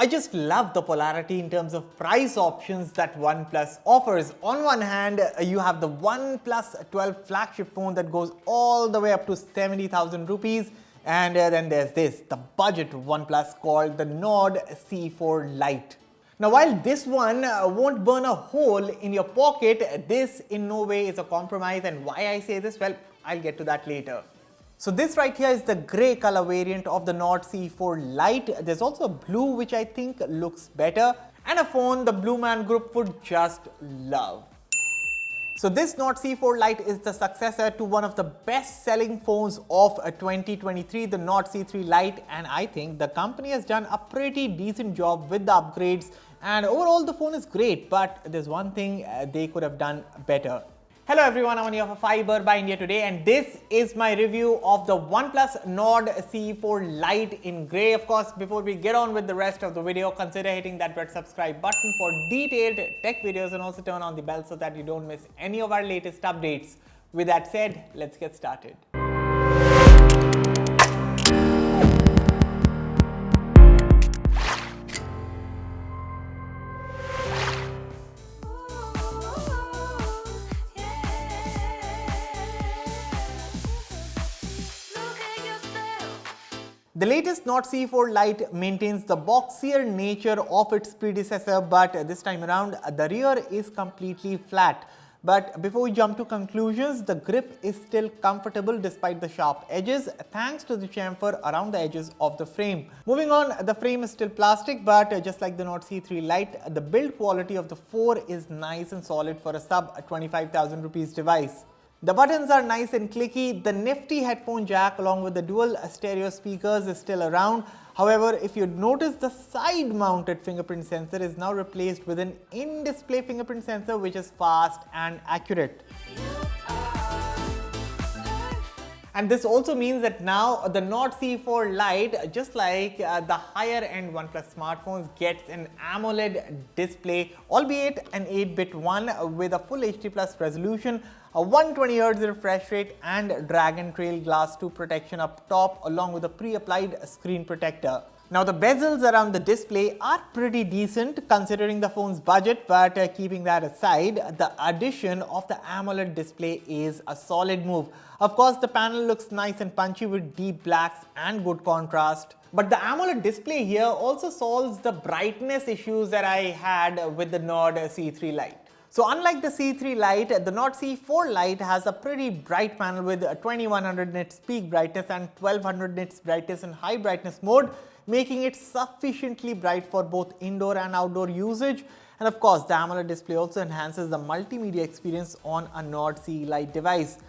just love the polarity in terms of price options that OnePlus offers. On one hand, you have the OnePlus 12 flagship phone that goes all the way up to 70,000 rupees. And then there's this, the budget OnePlus called the Nord CE Lite. Now, while this one won't burn a hole in your pocket, this in no way is a compromise. And why I say this? Well, I'll get to that later. So this right here is the grey color variant of the Nord CE Lite. There's also a blue which I think looks better, and a phone the Blue Man Group would just love. So this Nord CE Lite is the successor to one of the best selling phones of 2023, the Nord CE Lite, and I think the company has done a pretty decent job with the upgrades, and overall the phone is great, but there's one thing they could have done better. Hello everyone, I'm here for Fiiber by India today, and this is my review of the OnePlus Nord CE Lite in grey. Of course, before we get on with the rest of the video, consider hitting that red subscribe button for detailed tech videos, and also turn on the bell so that you don't miss any of our latest updates. With that said, let's get started. The latest Nord CE Lite maintains the boxier nature of its predecessor, but this time around the rear is completely flat. But before we jump to conclusions, the grip is still comfortable despite the sharp edges thanks to the chamfer around the edges of the frame. Moving on, the frame is still plastic, but just like the Nord CE Lite, the build quality of the 4 is nice and solid for a sub 25,000 rupees device. The buttons are nice and clicky. The nifty headphone jack along with the dual stereo speakers is still around. However, if you notice, the side mounted fingerprint sensor is now replaced with an in-display fingerprint sensor which is fast and accurate. And this also means that now the Nord CE Lite, just like the higher end OnePlus smartphones, gets an AMOLED display, albeit an 8-bit one with a full HD plus resolution, a 120Hz refresh rate, and Dragon Trail Glass 2 protection up top along with a pre-applied screen protector. Now the bezels around the display are pretty decent considering the phone's budget, but keeping that aside, the addition of the AMOLED display is a solid move. Of course, the panel looks nice and punchy with deep blacks and good contrast. But the AMOLED display here also solves the brightness issues that I had with the Nord CE Lite. So unlike the CE Lite, the Nord CE Lite has a pretty bright panel with 2100 nits peak brightness and 1200 nits brightness in high brightness mode, making it sufficiently bright for both indoor and outdoor usage. And of course, the AMOLED display also enhances the multimedia experience on a Nord CE Lite device.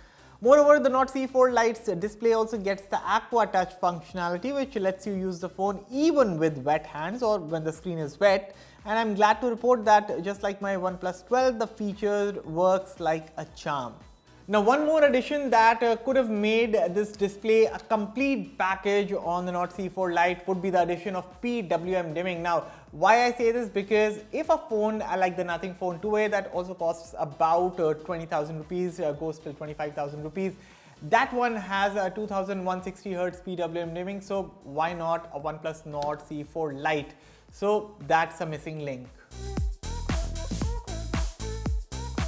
Moreover, the Nord CE Lite's display also gets the Aqua Touch functionality, which lets you use the phone even with wet hands or when the screen is wet. And I'm glad to report that just like my OnePlus 12, the feature works like a charm. Now, one more addition that could have made this display a complete package on the Nord CE Lite would be the addition of PWM dimming. Now, why I say this? Because if a phone like the Nothing Phone 2A that also costs about 20,000 rupees goes till 25,000 rupees, that one has a 2160 Hz PWM dimming. So why not a OnePlus Nord CE Lite? So that's a missing link.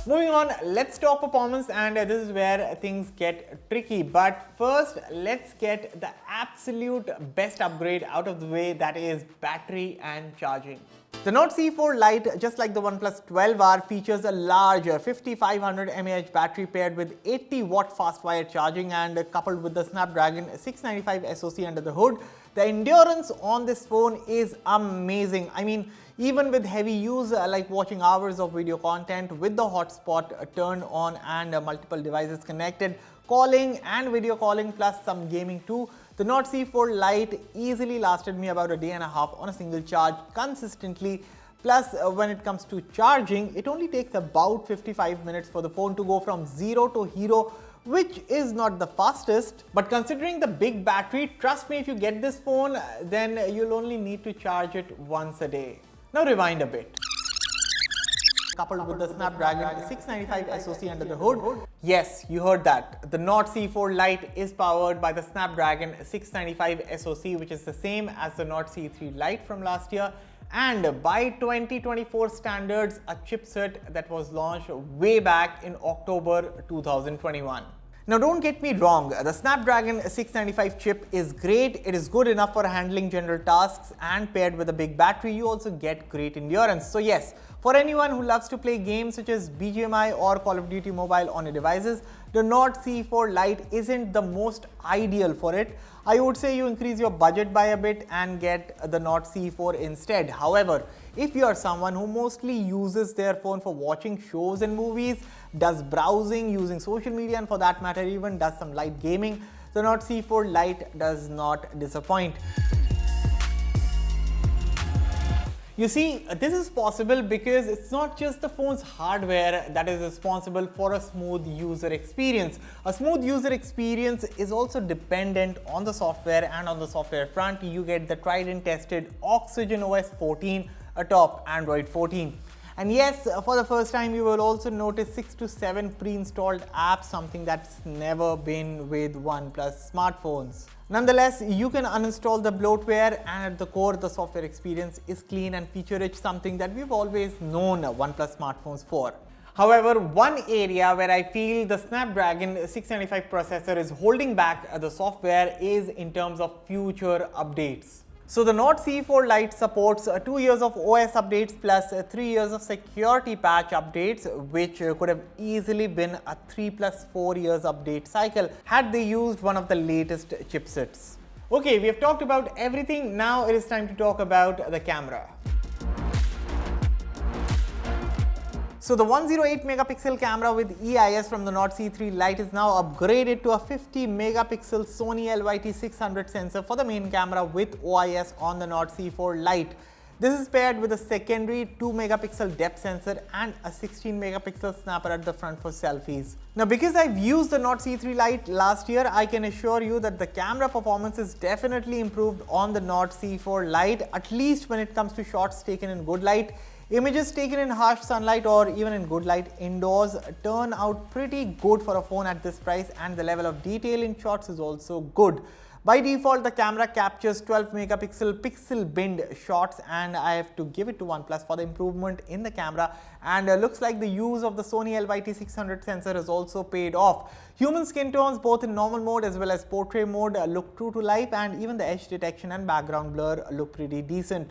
Moving on, let's talk performance, and this is where things get tricky. But first, let's get the absolute best upgrade out of the way, that is battery and charging. The Nord CE Lite, just like the OnePlus 12R, features a larger 5500 mAh battery paired with 80 watt fast wire charging and coupled with the Snapdragon 695 SoC under the hood. The endurance on this phone is amazing. I mean, even with heavy use like watching hours of video content with the hotspot turned on and multiple devices connected, calling and video calling plus some gaming too, the Nord CE Lite easily lasted me about a day and a half on a single charge consistently. Plus, when it comes to charging, it only takes about 55 minutes for the phone to go from 0 to hero, which is not the fastest. But considering the big battery, trust me, if you get this phone, then you'll only need to charge it once a day. Now rewind a bit. Coupled with the Snapdragon 695 SoC under the hood. Yes, you heard that. The Nord CE Lite is powered by the Snapdragon 695 SoC, which is the same as the Nord CE Lite from last year. and by 2024 standards, a chipset that was launched way back in October 2021. Now don't get me wrong, the Snapdragon 695 chip is great, it is good enough for handling general tasks, and paired with a big battery you also get great endurance. So yes, for anyone who loves to play games such as BGMI or Call of Duty Mobile on your devices, the Nord CE4 Lite isn't the most ideal for it. I would say you increase your budget by a bit and get the Nord CE4 instead. However, if you are someone who mostly uses their phone for watching shows and movies, does browsing, using social media, and for that matter even does some light gaming, the Nord CE4 Lite does not disappoint. You see, this is possible because it's not just the phone's hardware that is responsible for a smooth user experience. A smooth user experience is also dependent on the software, and on the software front, you get the tried and tested Oxygen OS 14 atop Android 14. And yes, for the first time, you will also notice 6 to 7 pre-installed apps, something that's never been with OnePlus smartphones. Nonetheless, you can uninstall the bloatware, and at the core, the software experience is clean and feature-rich, something that we've always known OnePlus smartphones for. However, one area where I feel the Snapdragon 695 processor is holding back the software is in terms of future updates. So the Nord CE4 Lite supports 2 years of OS updates plus 3 years of security patch updates, which could have easily been a 3 plus 4 years update cycle had they used one of the latest chipsets. Okay, we have talked about everything. Now it is time to talk about the camera. So the 108 megapixel camera with EIS from the Nord CE3 Lite is now upgraded to a 50 megapixel Sony LYT600 sensor for the main camera with OIS on the Nord CE4 Lite. This is paired with a secondary 2 megapixel depth sensor and a 16 megapixel snapper at the front for selfies. Now because I've used the Nord CE3 Lite last year, I can assure you that the camera performance is definitely improved on the Nord CE4 Lite, at least when it comes to shots taken in good light. Images taken in harsh sunlight or even in good light indoors turn out pretty good for a phone at this price, and the level of detail in shots is also good. By default, the camera captures 12 megapixel pixel binned shots, and I have to give it to OnePlus for the improvement in the camera, and looks like the use of the Sony LYT600 sensor has also paid off. Human skin tones both in normal mode as well as portrait mode look true to life, and even the edge detection and background blur look pretty decent.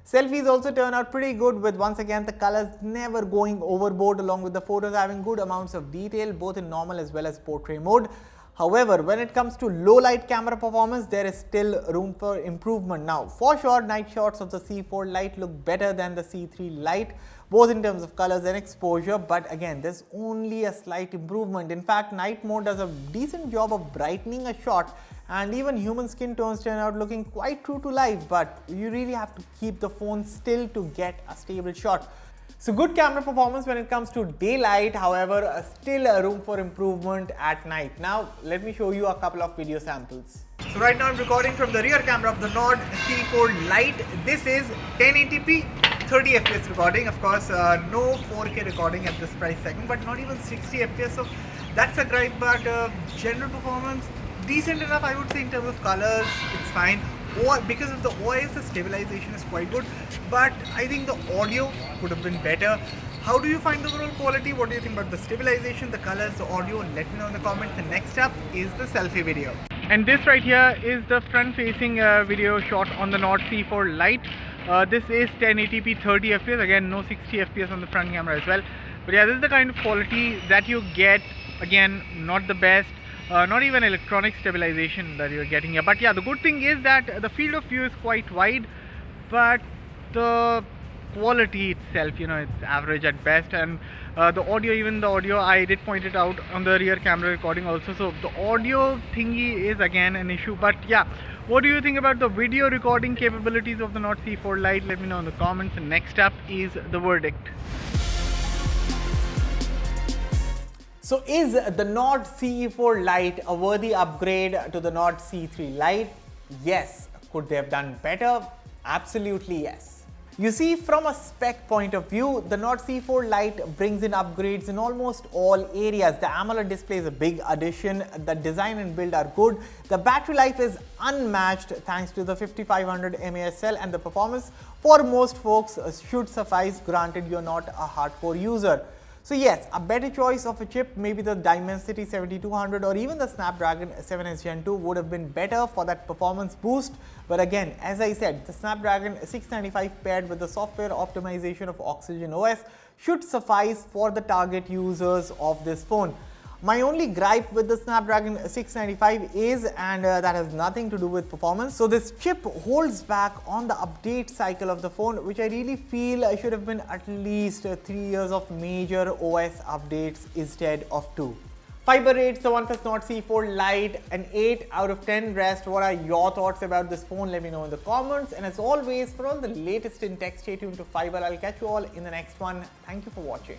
Selfies also turn out pretty good, with once again the colors never going overboard, along with the photos having good amounts of detail both in normal as well as portrait mode. However, when it comes to low light camera performance, there is still room for improvement. Now, for sure, night shots of the C4 Lite look better than the C3 Lite, both in terms of colors and exposure, but again, there's only a slight improvement. In fact, night mode does a decent job of brightening a shot, and even human skin tones turn out looking quite true to life, but you really have to keep the phone still to get a stable shot. So good camera performance when it comes to daylight, however, still a room for improvement at night. Now, let me show you a couple of video samples. So right now I'm recording from the rear camera of the Nord CE4 Lite. This is 1080p 30 FPS recording. Of course, no 4K recording at this price segment, but not even 60 FPS. So that's a gripe, but general performance, decent enough, I would say. In terms of colors, it's fine. Because of the OIS, the stabilization is quite good, but I think the audio could have been better. How do you find the overall quality? What do you think about the stabilization, the colors, the audio? Let me know in the comments. The next up is the selfie video. And this right here is the front-facing video shot on the Nord CE4 Lite. This is 1080p 30 FPS. Again, no 60 FPS on the front camera as well. But yeah, this is the kind of quality that you get. Again, not the best. Not even electronic stabilization that you're getting here. But yeah, the good thing is that the field of view is quite wide, but the quality itself, you know, it's average at best. And the audio, even the audio, I did point it out on the rear camera recording also. So the audio thingy is again an issue. But yeah, what do you think about the video recording capabilities of the Nord CE4 Lite? Let me know in the comments. And next up is the verdict. So is the Nord CE4 Lite a worthy upgrade to the Nord CE3 Lite? Yes. Could they have done better? Absolutely yes. You see, from a spec point of view, the Nord CE Lite brings in upgrades in almost all areas. The AMOLED display is a big addition, the design and build are good, the battery life is unmatched thanks to the 5500 mAh cell, and the performance for most folks should suffice, granted you're not a hardcore user. So yes, a better choice of a chip, maybe the Dimensity 7200 or even the Snapdragon 7S Gen 2 would have been better for that performance boost. But again, as I said, the Snapdragon 695 paired with the software optimization of Oxygen OS should suffice for the target users of this phone. My only gripe with the Snapdragon 695 is, and that has nothing to do with performance, so this chip holds back on the update cycle of the phone, which I really feel should have been at least 3 years of major OS updates instead of 2. Fiiber rates the OnePlus Nord CE Lite an 8 out of 10. Rest, what are your thoughts about this phone? Let me know in the comments. And as always, for all the latest in tech, stay tuned to Fiiber. I'll catch you all in the next one. Thank you for watching.